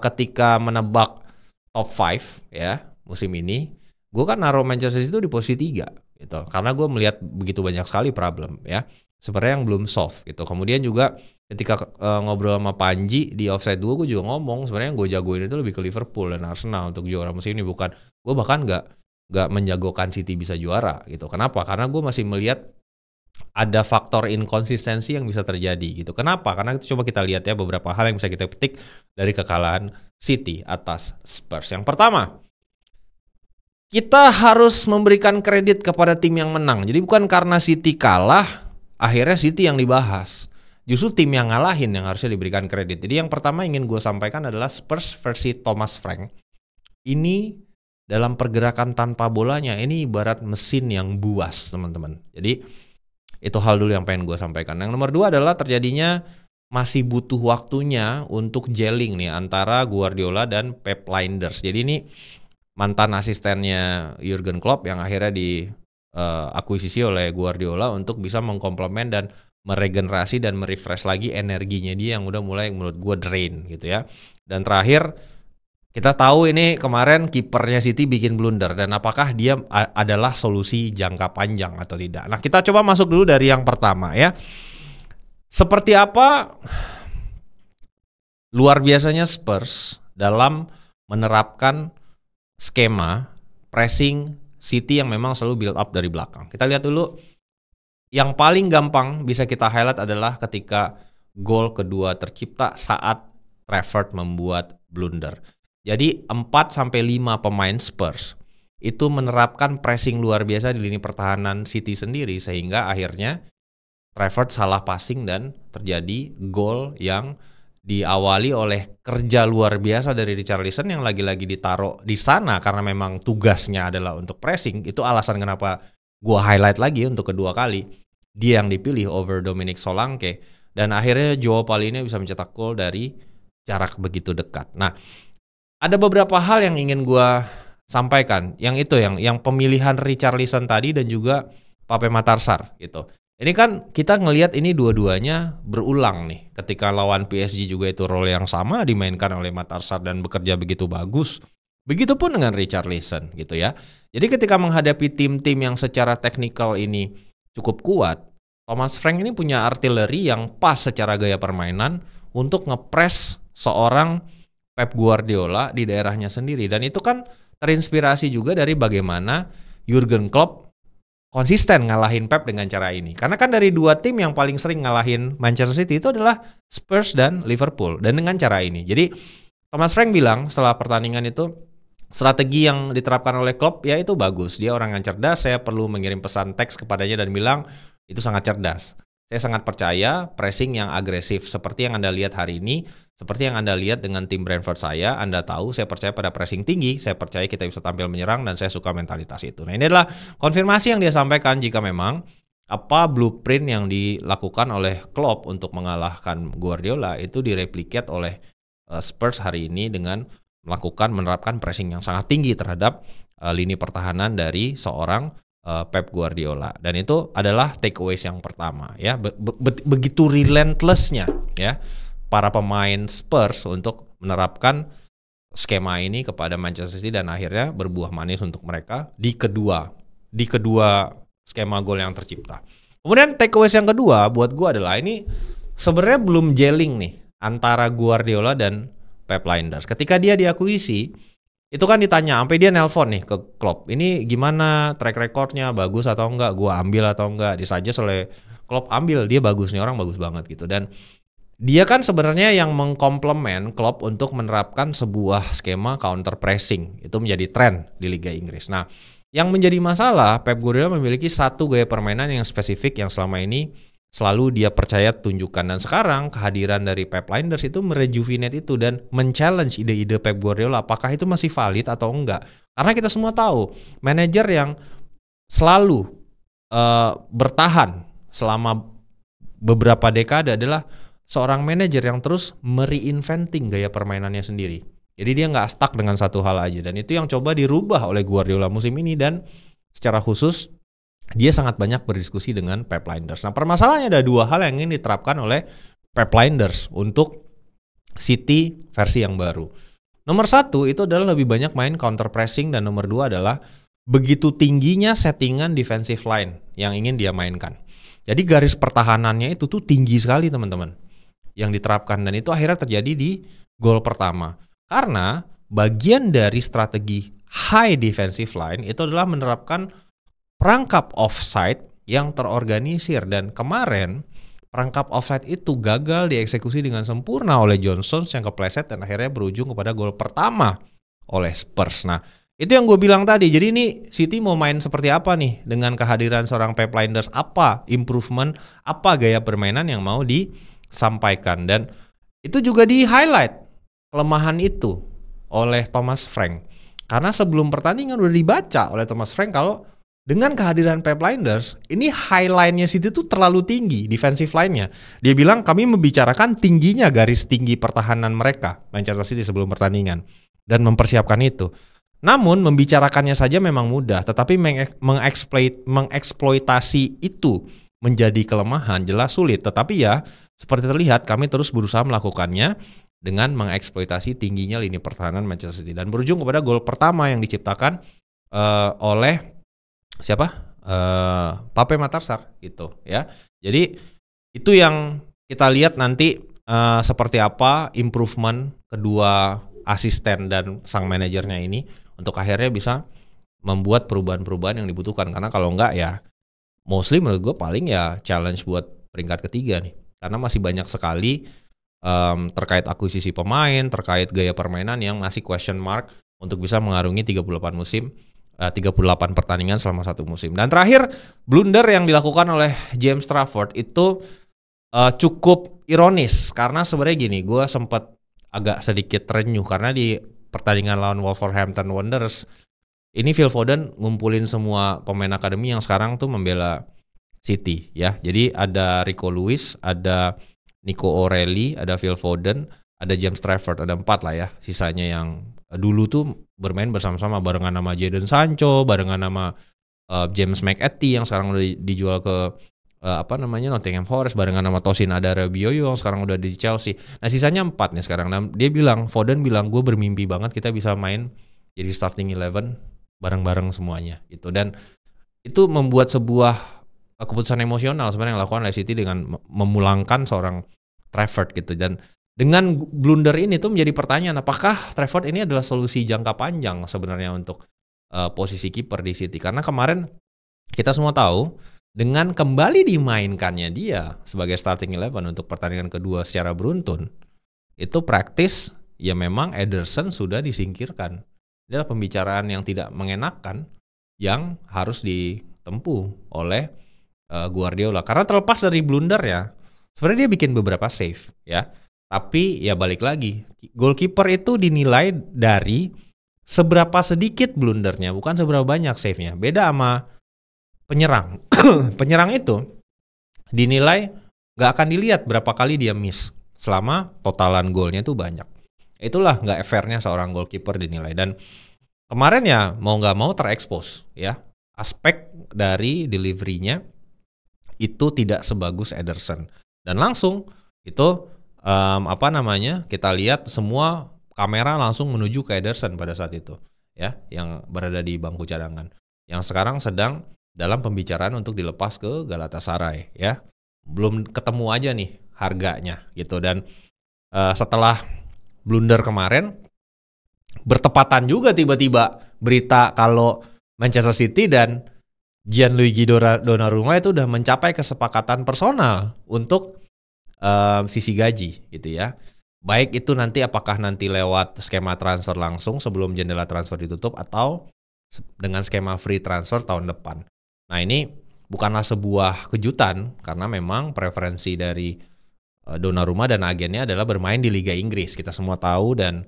ketika menebak top 5 ya musim ini, gua kan naruh Manchester City itu di posisi 3 gitu, karena gua melihat begitu banyak sekali problem ya sebenarnya yang belum solve gitu. Kemudian juga ketika ngobrol sama Panji di Offside 2, gue juga ngomong sebenarnya yang gue jagoin itu lebih ke Liverpool dan Arsenal untuk juara musim ini. Bukan, gue bahkan nggak menjagokan City bisa juara gitu. Kenapa? Karena gue masih melihat ada faktor inkonsistensi yang bisa terjadi gitu. Kenapa? Karena itu coba kita lihat ya beberapa hal yang bisa kita petik dari kekalahan City atas Spurs. Yang pertama, kita harus memberikan kredit kepada tim yang menang. Jadi bukan karena City kalah akhirnya City yang dibahas, justru tim yang ngalahin yang harusnya diberikan kredit. Jadi yang pertama ingin gue sampaikan adalah Spurs versi Thomas Frank ini dalam pergerakan tanpa bolanya ini ibarat mesin yang buas teman-teman. Jadi itu hal dulu yang pengen gue sampaikan. Yang nomor 2 adalah terjadinya masih butuh waktunya untuk gelling nih antara Guardiola dan Pep Lijnders. Jadi ini mantan asistennya Jurgen Klopp yang akhirnya akuisisi oleh Guardiola untuk bisa mengkomplement dan meregenerasi dan merefresh lagi energinya dia yang udah mulai menurut gue drain gitu ya. Dan terakhir kita tahu ini kemarin kipernya City bikin blunder, dan apakah dia adalah solusi jangka panjang atau tidak. Nah kita coba masuk dulu dari yang pertama ya. Seperti apa luar biasanya Spurs dalam menerapkan skema pressing City yang memang selalu build up dari belakang. Kita lihat dulu, yang paling gampang bisa kita highlight adalah ketika gol kedua tercipta saat Trafford membuat blunder. Jadi 4-5 pemain Spurs itu menerapkan pressing luar biasa di lini pertahanan City sendiri, sehingga akhirnya Trafford salah passing dan terjadi gol yang diawali oleh kerja luar biasa dari Richarlison yang lagi-lagi ditaruh di sana karena memang tugasnya adalah untuk pressing. Itu alasan kenapa gua highlight lagi untuk kedua kali dia yang dipilih over Dominic Solanke, dan akhirnya Joao Palhinha bisa mencetak gol dari jarak begitu dekat. Nah, ada beberapa hal yang ingin gua sampaikan. Yang itu yang pemilihan Richarlison tadi dan juga Pape Matar Sarr gitu. Ini kan kita ngelihat ini dua-duanya berulang nih. Ketika lawan PSG juga itu role yang sama dimainkan oleh Matar Sarr dan bekerja begitu bagus. Begitupun dengan Richarlison gitu ya. Jadi ketika menghadapi tim-tim yang secara teknikal ini cukup kuat, Thomas Frank ini punya artileri yang pas secara gaya permainan untuk ngepres seorang Pep Guardiola di daerahnya sendiri. Dan itu kan terinspirasi juga dari bagaimana Jurgen Klopp konsisten ngalahin Pep dengan cara ini. Karena kan dari 2 tim yang paling sering ngalahin Manchester City itu adalah Spurs dan Liverpool. Dan dengan cara ini. Jadi Thomas Frank bilang setelah pertandingan itu, strategi yang diterapkan oleh Klopp ya itu bagus. Dia orang yang cerdas, saya perlu mengirim pesan teks kepadanya dan bilang itu sangat cerdas. Saya sangat percaya pressing yang agresif seperti yang Anda lihat hari ini, seperti yang Anda lihat dengan tim Brentford saya. Anda tahu saya percaya pada pressing tinggi, saya percaya kita bisa tampil menyerang, dan saya suka mentalitas itu. Nah ini adalah konfirmasi yang dia sampaikan jika memang apa blueprint yang dilakukan oleh Klopp untuk mengalahkan Guardiola itu direplikat oleh Spurs hari ini dengan menerapkan pressing yang sangat tinggi terhadap lini pertahanan dari seorang Pep Guardiola. Dan itu adalah takeaways yang pertama ya. Begitu relentlessnya ya para pemain Spurs untuk menerapkan skema ini kepada Manchester City, dan akhirnya berbuah manis untuk mereka di kedua skema gol yang tercipta. Kemudian takeaways yang kedua buat gue adalah ini sebenarnya belum gelling nih antara Guardiola dan Pep Lijnders. Ketika dia diakuisisi, itu kan ditanya, sampai dia nelpon nih ke Klopp. Ini gimana track recordnya, bagus atau enggak? Gua ambil atau enggak? Disuggest oleh Klopp, ambil, dia bagus nih, orang bagus banget gitu. Dan dia kan sebenarnya yang mengkomplement Klopp untuk menerapkan sebuah skema counter pressing. Itu menjadi tren di Liga Inggris. Nah, yang menjadi masalah, Pep Guardiola memiliki satu gaya permainan yang spesifik yang selama ini selalu dia percaya tunjukkan. Dan sekarang kehadiran dari Pep Lijnders itu merejuvenate itu dan men-challenge ide-ide Pep Guardiola. Apakah itu masih valid atau enggak? Karena kita semua tahu, manajer yang selalu bertahan selama beberapa dekade adalah seorang manajer yang terus mereinventing gaya permainannya sendiri. Jadi dia nggak stuck dengan satu hal aja. Dan itu yang coba dirubah oleh Guardiola musim ini. Dan secara khusus dia sangat banyak berdiskusi dengan Pep Lijnders. Nah, permasalahannya ada dua hal yang ingin diterapkan oleh Pep Lijnders untuk City versi yang baru. Nomor satu itu adalah lebih banyak main counter pressing, dan nomor dua adalah begitu tingginya settingan defensive line yang ingin dia mainkan. Jadi garis pertahanannya itu tuh tinggi sekali teman-teman yang diterapkan, dan itu akhirnya terjadi di gol pertama. Karena bagian dari strategi high defensive line itu adalah menerapkan perangkap offside yang terorganisir, dan kemarin perangkap offside itu gagal dieksekusi dengan sempurna oleh John Stones yang kepleset dan akhirnya berujung kepada gol pertama oleh Spurs. Nah, itu yang gue bilang tadi. Jadi ini City mau main seperti apa nih dengan kehadiran seorang Pep Lijnders? Apa improvement, apa gaya permainan yang mau disampaikan? Dan itu juga di highlight kelemahan itu oleh Thomas Frank. Karena sebelum pertandingan udah dibaca oleh Thomas Frank kalau dengan kehadiran Pep Lijnders, ini highline-nya City itu terlalu tinggi, defensive line-nya. Dia bilang kami membicarakan tingginya garis tinggi pertahanan mereka, Manchester City sebelum pertandingan, dan mempersiapkan itu. Namun membicarakannya saja memang mudah, tetapi mengeksploitasi itu menjadi kelemahan jelas sulit. Tetapi ya, seperti terlihat kami terus berusaha melakukannya dengan mengeksploitasi tingginya lini pertahanan Manchester City. Dan berujung kepada gol pertama yang diciptakan oleh siapa? Pape Matar Sarr gitu ya. Jadi itu yang kita lihat nanti seperti apa improvement kedua asisten dan sang manajernya ini untuk akhirnya bisa membuat perubahan-perubahan yang dibutuhkan. Karena kalau enggak ya mostly menurut gue paling ya challenge buat peringkat ketiga nih. Karena masih banyak sekali terkait akuisisi pemain, terkait gaya permainan yang masih question mark untuk bisa mengarungi 38 pertandingan selama satu musim. Dan terakhir, blunder yang dilakukan oleh James Trafford itu cukup ironis. Karena sebenarnya gini, gue sempat agak sedikit terenyuh karena di pertandingan lawan Wolverhampton Wanderers ini Phil Foden ngumpulin semua pemain akademi yang sekarang tuh membela City ya. Jadi ada Rico Lewis, ada Nico O'Reilly, ada Phil Foden, ada James Trafford, ada 4 lah ya. Sisanya yang dulu tuh bermain bersama-sama barengan sama Jadon Sancho, barengan sama James McAtee yang sekarang udah dijual ke Nottingham Forest, barengan sama Tosin Adarabioyo yang sekarang udah di Chelsea. Nah sisanya 4 nih sekarang. Nah, Foden bilang gue bermimpi banget kita bisa main jadi starting 11 bareng-bareng semuanya gitu. Dan itu membuat sebuah keputusan emosional sebenarnya yang dilakukan oleh City dengan memulangkan seorang Trafford gitu. Dan dengan blunder ini tuh menjadi pertanyaan, apakah Trafford ini adalah solusi jangka panjang sebenarnya untuk posisi kiper di City? Karena kemarin kita semua tahu dengan kembali dimainkannya dia sebagai starting 11 untuk pertandingan kedua secara beruntun, itu praktis ya memang Ederson sudah disingkirkan. Ini adalah pembicaraan yang tidak mengenakan yang harus ditempuh oleh Guardiola. Karena terlepas dari blunder ya, sebenarnya dia bikin beberapa save ya. Tapi ya balik lagi, goalkeeper itu dinilai dari seberapa sedikit blundernya, bukan seberapa banyak save-nya. Beda sama penyerang. Penyerang itu dinilai gak akan dilihat berapa kali dia miss selama totalan golnya itu banyak. Itulah gak fairnya seorang goalkeeper dinilai. Dan kemarin ya mau gak mau terekspos ya. Aspek dari delivery-nya itu tidak sebagus Ederson. Dan langsung itu kita lihat semua kamera langsung menuju ke Ederson pada saat itu ya, yang berada di bangku cadangan, yang sekarang sedang dalam pembicaraan untuk dilepas ke Galatasaray ya. Belum ketemu aja nih harganya gitu. Dan setelah blunder kemarin, bertepatan juga tiba-tiba berita kalau Manchester City dan Gianluigi Donnarumma itu udah mencapai kesepakatan personal untuk sisi gaji gitu ya. Baik itu nanti apakah nanti lewat skema transfer langsung sebelum jendela transfer ditutup atau dengan skema free transfer tahun depan. Nah ini bukanlah sebuah kejutan karena memang preferensi dari Donnarumma dan agennya adalah bermain di Liga Inggris. Kita semua tahu dan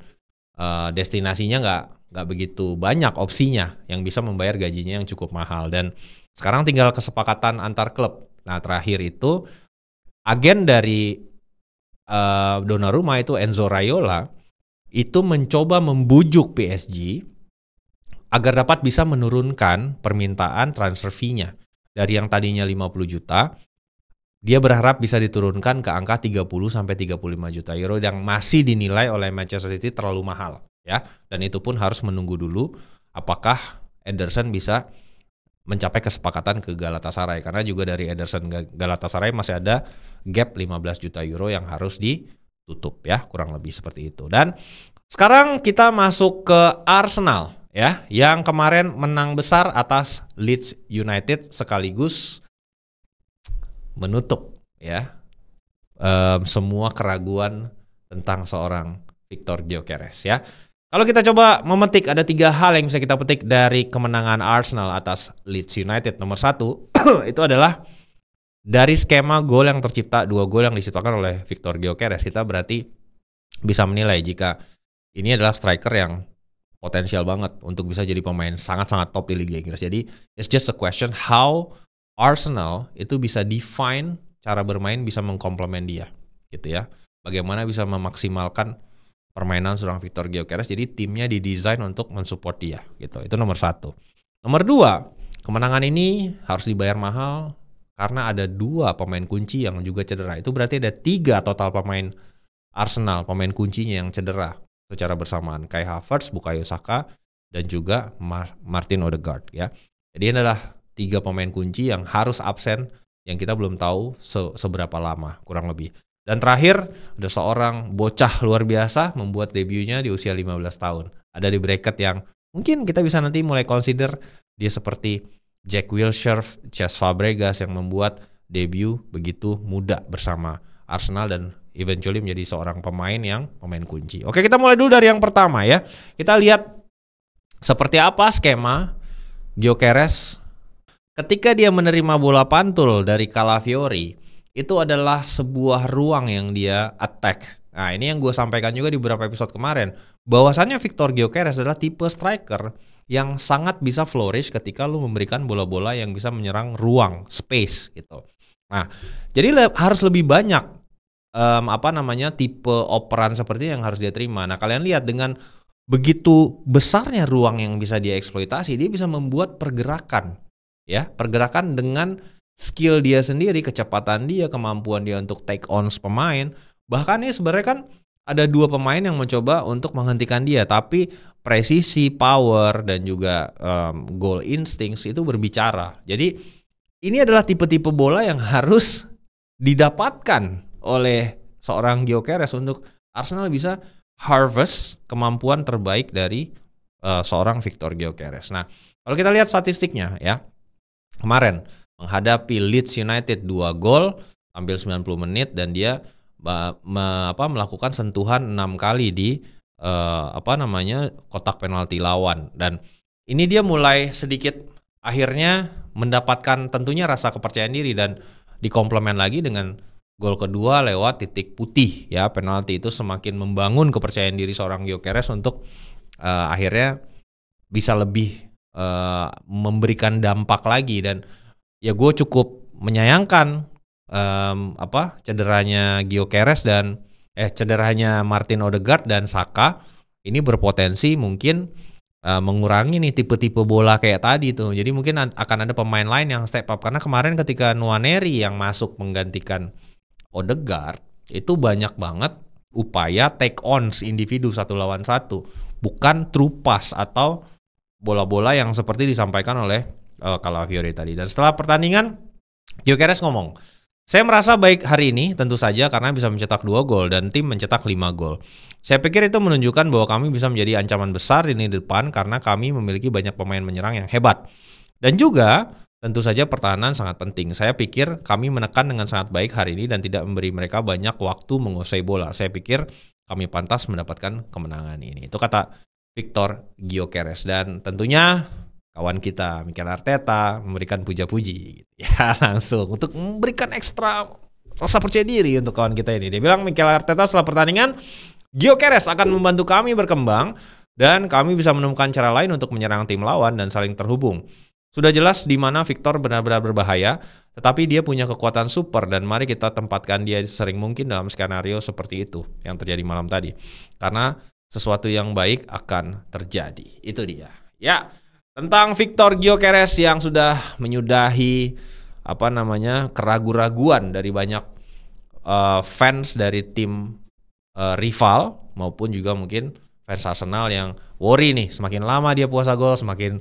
destinasinya nggak begitu banyak opsinya yang bisa membayar gajinya yang cukup mahal. Dan sekarang tinggal kesepakatan antar klub. Nah terakhir itu agen dari Donnarumma itu Enzo Raiola itu mencoba membujuk PSG agar dapat bisa menurunkan permintaan transfer fee-nya. Dari yang tadinya 50 juta, dia berharap bisa diturunkan ke angka 30-35 juta euro yang masih dinilai oleh Manchester City terlalu mahal. Ya, dan itu pun harus menunggu dulu apakah Ederson bisa mencapai kesepakatan ke Galatasaray. Karena juga dari Ederson Galatasaray masih ada gap 15 juta euro yang harus ditutup ya, kurang lebih seperti itu. Dan sekarang kita masuk ke Arsenal. Ya, yang kemarin menang besar atas Leeds United sekaligus menutup ya semua keraguan tentang seorang Victor Gyökeres ya. Kalau kita coba memetik ada 3 hal yang bisa kita petik dari kemenangan Arsenal atas Leeds United. Nomor 1 itu adalah dari skema gol yang tercipta, 2 gol yang diciptakan oleh Victor Gyökeres. Kita berarti bisa menilai jika ini adalah striker yang potensial banget untuk bisa jadi pemain sangat-sangat top di Liga Inggris. Jadi it's just a question how Arsenal itu bisa define cara bermain bisa mengkomplement dia gitu ya. Bagaimana bisa memaksimalkan permainan seorang Victor Gyökeres. Jadi timnya didesain untuk mensupport dia gitu. Itu nomor 1. Nomor 2, kemenangan ini harus dibayar mahal karena ada 2 pemain kunci yang juga cedera. Itu berarti ada 3 total pemain Arsenal, pemain kuncinya yang cedera secara bersamaan. Kai Havertz, Bukayo Saka, dan juga Martin Odegaard ya. Jadi ini adalah 3 pemain kunci yang harus absen yang kita belum tahu seberapa lama kurang lebih. Dan terakhir ada seorang bocah luar biasa membuat debutnya di usia 15 tahun. Ada di bracket yang mungkin kita bisa nanti mulai consider dia seperti Jack Wilshere, Cesc Fabregas yang membuat debut begitu muda bersama Arsenal dan eventually menjadi seorang pemain kunci. Oke, kita mulai dulu dari yang pertama ya. Kita lihat seperti apa skema Gyökeres ketika dia menerima bola pantul dari Calafiori. Itu adalah sebuah ruang yang dia attack. Nah, ini yang gue sampaikan juga di beberapa episode kemarin. Bahwasannya Victor Gyökeres adalah tipe striker yang sangat bisa flourish ketika lu memberikan bola-bola yang bisa menyerang ruang, space gitu. Nah, jadi harus lebih banyak tipe operan seperti yang harus dia terima. Nah, kalian lihat dengan begitu besarnya ruang yang bisa dia eksploitasi, dia bisa membuat pergerakan. Ya, pergerakan dengan skill dia sendiri, kecepatan dia, kemampuan dia untuk take on pemain. Bahkan ini sebenarnya kan ada 2 pemain yang mencoba untuk menghentikan dia, tapi presisi, power, dan juga goal instincts itu berbicara. Jadi ini adalah tipe-tipe bola yang harus didapatkan oleh seorang Gyökeres untuk Arsenal bisa harvest kemampuan terbaik dari seorang Victor Gyökeres. Nah, kalau kita lihat statistiknya ya, kemarin menghadapi Leeds United 2 gol, tampil 90 menit dan dia melakukan sentuhan 6 kali di kotak penalti lawan. Dan ini dia mulai sedikit akhirnya mendapatkan tentunya rasa kepercayaan diri dan dikomplement lagi dengan gol kedua lewat titik putih ya. Penalti itu semakin membangun kepercayaan diri seorang Gyökeres untuk akhirnya bisa lebih memberikan dampak lagi. Dan ya gue cukup menyayangkan cederanya Gyökeres dan cederanya Martin Odegaard dan Saka ini berpotensi mungkin mengurangi nih tipe-tipe bola kayak tadi tuh. Jadi mungkin akan ada pemain lain yang step up, karena kemarin ketika Nwaneri yang masuk menggantikan Odegaard itu banyak banget upaya take ons individu 1 lawan 1, bukan true pass atau bola-bola yang seperti disampaikan oleh Calafiori tadi. Dan setelah pertandingan Gyökeres ngomong, Saya merasa baik hari ini tentu saja karena bisa mencetak 2 gol dan tim mencetak 5 gol. Saya pikir itu menunjukkan bahwa kami bisa menjadi ancaman besar ini di depan karena kami memiliki banyak pemain menyerang yang hebat. Dan juga tentu saja pertahanan sangat penting. Saya pikir kami menekan dengan sangat baik hari ini dan tidak memberi mereka banyak waktu menguasai bola. Saya pikir kami pantas mendapatkan kemenangan ini. Itu kata Victor Gyökeres. Dan tentunya kawan kita Mikel Arteta memberikan puja-puji gitu. Ya langsung untuk memberikan ekstra rasa percaya diri untuk kawan kita ini. Dia bilang Mikel Arteta setelah pertandingan, Gyökeres akan membantu kami berkembang dan kami bisa menemukan cara lain untuk menyerang tim lawan dan saling terhubung. Sudah jelas di mana Victor benar-benar berbahaya, tetapi dia punya kekuatan super dan mari kita tempatkan dia sering mungkin dalam skenario seperti itu yang terjadi malam tadi. Karena sesuatu yang baik akan terjadi. Itu dia. Ya, tentang Victor Gyökeres yang sudah menyudahi keraguan-raguan dari banyak fans dari tim rival maupun juga mungkin fans Arsenal yang worry nih, semakin lama dia puasa gol semakin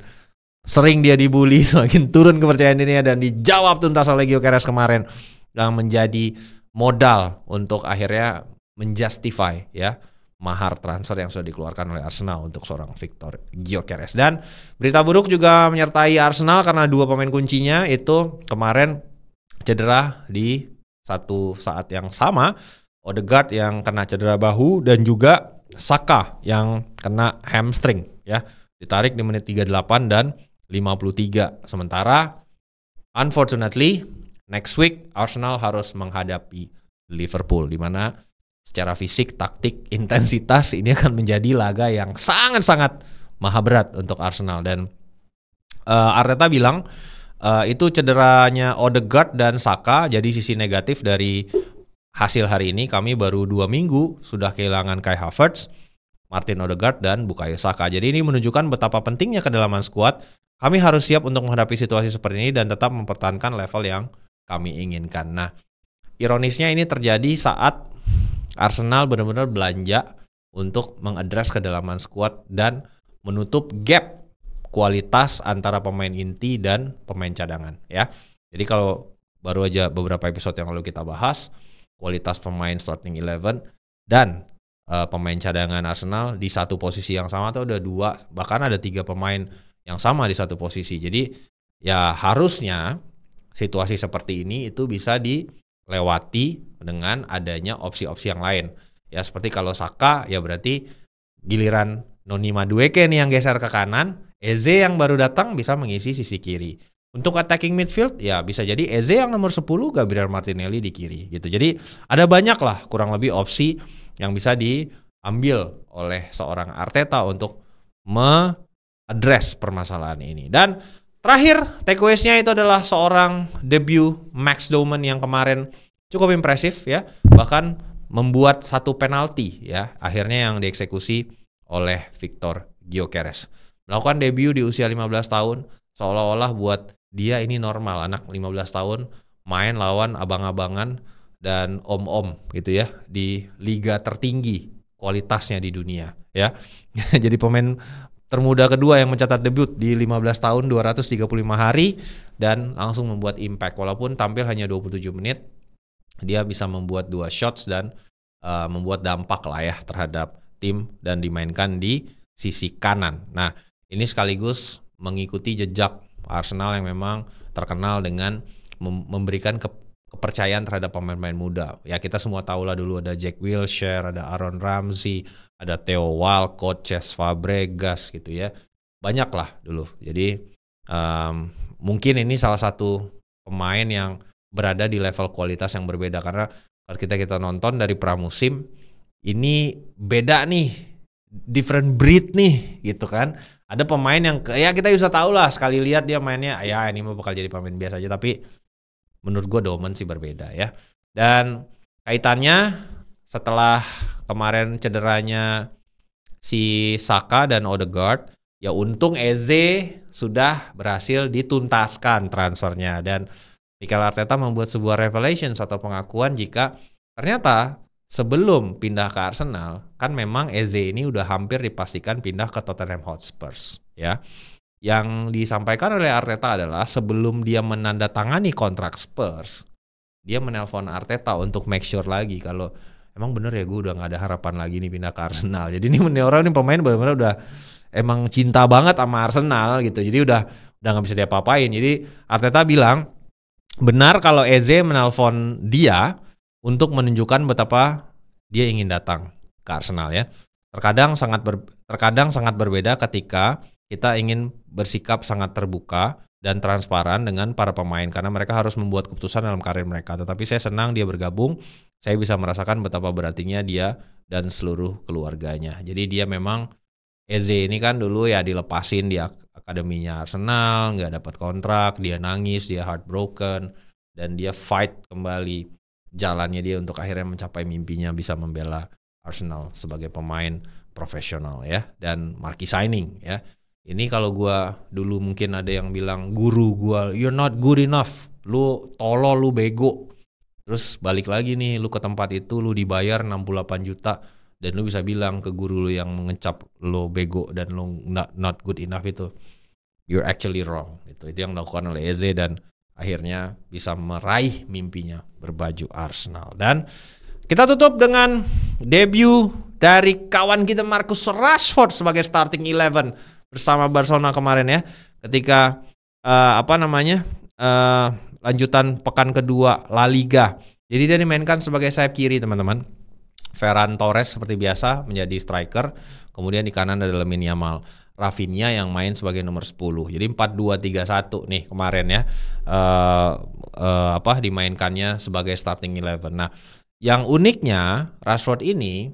sering dia dibully, semakin turun kepercayaan dirinya dan dijawab tuntas oleh Gyökeres kemarin yang menjadi modal untuk akhirnya menjustify ya mahar transfer yang sudah dikeluarkan oleh Arsenal untuk seorang Victor Gyökeres. Dan berita buruk juga menyertai Arsenal karena 2 pemain kuncinya itu kemarin cedera di satu saat yang sama. Odegaard yang kena cedera bahu dan juga Saka yang kena hamstring ya. Ditarik di menit 38 dan 53. Sementara unfortunately next week Arsenal harus menghadapi Liverpool di mana secara fisik, taktik, intensitas ini akan menjadi laga yang sangat-sangat maha berat untuk Arsenal. Dan Arteta bilang itu cederanya Odegaard dan Saka jadi sisi negatif dari hasil hari ini. Kami baru 2 minggu sudah kehilangan Kai Havertz, Martin Odegaard, dan Bukayo Saka. Jadi ini menunjukkan betapa pentingnya kedalaman skuad. Kami harus siap untuk menghadapi situasi seperti ini dan tetap mempertahankan level yang kami inginkan. Nah, ironisnya ini terjadi saat Arsenal benar-benar belanja untuk mengadres kedalaman skuad dan menutup gap kualitas antara pemain inti dan pemain cadangan ya. Jadi kalau baru aja beberapa episode yang lalu kita bahas kualitas pemain starting 11 dan pemain cadangan Arsenal di satu posisi yang sama tuh ada 2, bahkan ada 3 pemain yang sama di satu posisi. Jadi ya harusnya situasi seperti ini itu bisa dilewati dengan adanya opsi-opsi yang lain. Ya seperti kalau Saka ya berarti giliran Noni Madueke nih yang geser ke kanan, Eze yang baru datang bisa mengisi sisi kiri. Untuk attacking midfield ya bisa jadi Eze yang nomor 10, Gabriel Martinelli di kiri gitu. Jadi ada banyak lah kurang lebih opsi yang bisa diambil oleh seorang Arteta untuk address permasalahan ini. Dan terakhir takeaways-nya itu adalah seorang debut Max Doman yang kemarin cukup impresif ya, bahkan membuat 1 penalti ya, akhirnya yang dieksekusi oleh Victor Gyökeres. Melakukan debut di usia 15 tahun, seolah-olah buat dia ini normal, anak 15 tahun main lawan abang-abangan dan om-om gitu ya di liga tertinggi kualitasnya di dunia ya. Jadi pemain termuda kedua yang mencatat debut di 15 tahun 235 hari dan langsung membuat impact. Walaupun tampil hanya 27 menit, dia bisa membuat 2 shots dan membuat dampak lah ya terhadap tim dan dimainkan di sisi kanan. Nah, ini sekaligus mengikuti jejak Arsenal yang memang terkenal dengan memberikan kepercayaan terhadap pemain-pemain muda. Ya kita semua tahu lah dulu ada Jack Wilshere, ada Aaron Ramsey, ada Theo Walcott, Cesc Fabregas gitu ya. Banyak lah dulu. Jadi mungkin ini salah satu pemain yang berada di level kualitas yang berbeda. Karena kalau kita nonton dari pramusim, ini beda nih, different breed nih gitu kan. Ada pemain yang ya kita bisa tahu lah sekali lihat dia mainnya ya ini mah bakal jadi pemain biasa aja, tapi menurut gue Doman sih berbeda ya. Dan kaitannya setelah kemarin cederanya si Saka dan Odegaard, ya untung Eze sudah berhasil dituntaskan transfernya. Dan Mikel Arteta membuat sebuah revelation atau pengakuan jika ternyata sebelum pindah ke Arsenal, kan memang Eze ini udah hampir dipastikan pindah ke Tottenham Hotspur ya. Yang disampaikan oleh Arteta adalah sebelum dia menandatangani kontrak Spurs, dia menelpon Arteta untuk make sure lagi kalau emang bener ya gue udah gak ada harapan lagi nih pindah ke Arsenal. Jadi ini orang ini pemain benar-benar udah emang cinta banget sama Arsenal gitu. Jadi udah gak bisa diapa-apain. Jadi Arteta bilang benar kalau Eze menelpon dia untuk menunjukkan betapa dia ingin datang ke Arsenal ya. Terkadang sangat berbeda ketika kita ingin bersikap sangat terbuka dan transparan dengan para pemain karena mereka harus membuat keputusan dalam karir mereka. Tetapi saya senang dia bergabung. Saya bisa merasakan betapa berartinya dia dan seluruh keluarganya. Jadi dia memang Eze ini kan dulu ya dilepasin di akademinya Arsenal, nggak dapat kontrak, dia nangis, dia heartbroken, dan dia fight kembali jalannya dia untuk akhirnya mencapai mimpinya bisa membela Arsenal sebagai pemain profesional ya, dan marquee signing ya. Ini kalau gua dulu mungkin ada yang bilang guru gua, you're not good enough, lu tolol, lu bego. Terus balik lagi nih, lu ke tempat itu, lu dibayar 68 juta, dan lu bisa bilang ke guru lu yang mengecap lu bego dan lu not good enough itu, you're actually wrong. Itu yang dilakukan oleh Eze dan akhirnya bisa meraih mimpinya berbaju Arsenal. Dan kita tutup dengan debut dari kawan kita Marcus Rashford sebagai starting 11 bersama Barcelona kemarin ya. Ketika lanjutan pekan kedua La Liga. Jadi dia dimainkan sebagai sayap kiri teman-teman. Ferran Torres seperti biasa menjadi striker. Kemudian di kanan ada Lamine Yamal. Rafinha yang main sebagai nomor 10. Jadi 4-2-3-1 nih kemarin ya. Dimainkannya sebagai starting 11. Nah, yang uniknya Rashford ini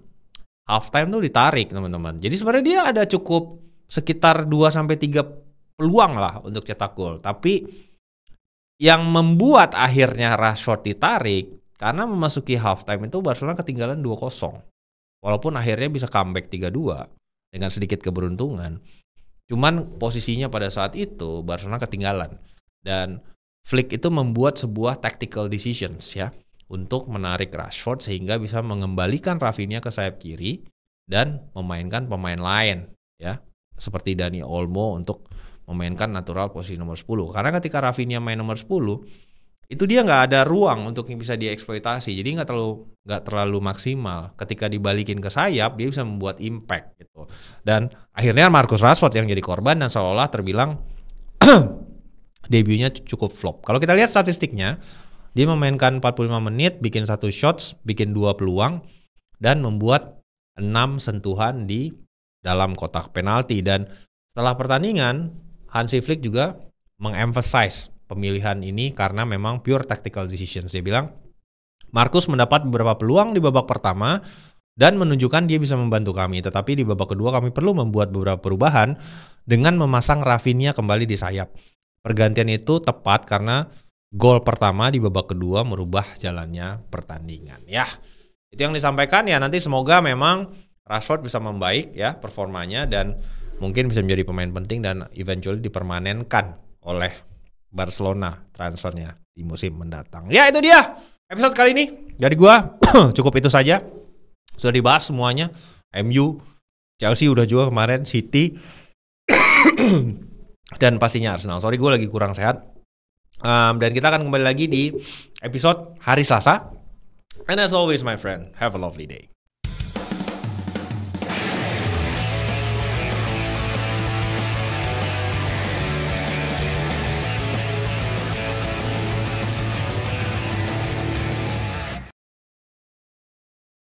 halftime tuh ditarik teman-teman. Jadi sebenarnya dia ada cukup sekitar 2-3 peluang lah untuk cetak gol. Tapi yang membuat akhirnya Rashford ditarik karena memasuki halftime itu Barcelona ketinggalan 2-0. Walaupun akhirnya bisa comeback 3-2 dengan sedikit keberuntungan. Cuman posisinya pada saat itu Barcelona ketinggalan. Dan Flick itu membuat sebuah tactical decisions ya untuk menarik Rashford sehingga bisa mengembalikan Rafinha ke sayap kiri dan memainkan pemain lain ya. Seperti Dani Olmo untuk memainkan natural posisi nomor 10. Karena ketika Rafinha main nomor 10, itu dia nggak ada ruang untuk yang bisa dieksploitasi. Jadi nggak terlalu maksimal. Ketika dibalikin ke sayap, dia bisa membuat impact gitu. Dan akhirnya Marcus Rashford yang jadi korban dan seolah terbilang debutnya cukup flop. Kalau kita lihat statistiknya, dia memainkan 45 menit, bikin 1 shots, bikin 2 peluang, dan membuat 6 sentuhan di dalam kotak penalti. Dan setelah pertandingan, Hansi Flick juga mengemphasize pemilihan ini karena memang pure tactical decisions. Dia bilang, Marcus mendapat beberapa peluang di babak pertama dan menunjukkan dia bisa membantu kami. Tetapi di babak kedua kami perlu membuat beberapa perubahan dengan memasang Rafinha kembali di sayap. Pergantian itu tepat karena gol pertama di babak kedua merubah jalannya pertandingan. Ya, itu yang disampaikan ya. Nanti semoga memang Rashford bisa membaik ya performanya dan mungkin bisa menjadi pemain penting dan eventually dipermanenkan oleh Barcelona transfernya di musim mendatang. Ya, itu dia episode kali ini dari gua. Cukup itu saja. Sudah dibahas semuanya. MU, Chelsea udah juga kemarin, City dan pastinya Arsenal. Sorry gue lagi kurang sehat. Dan kita akan kembali lagi di episode hari Selasa. And as always my friend, have a lovely day.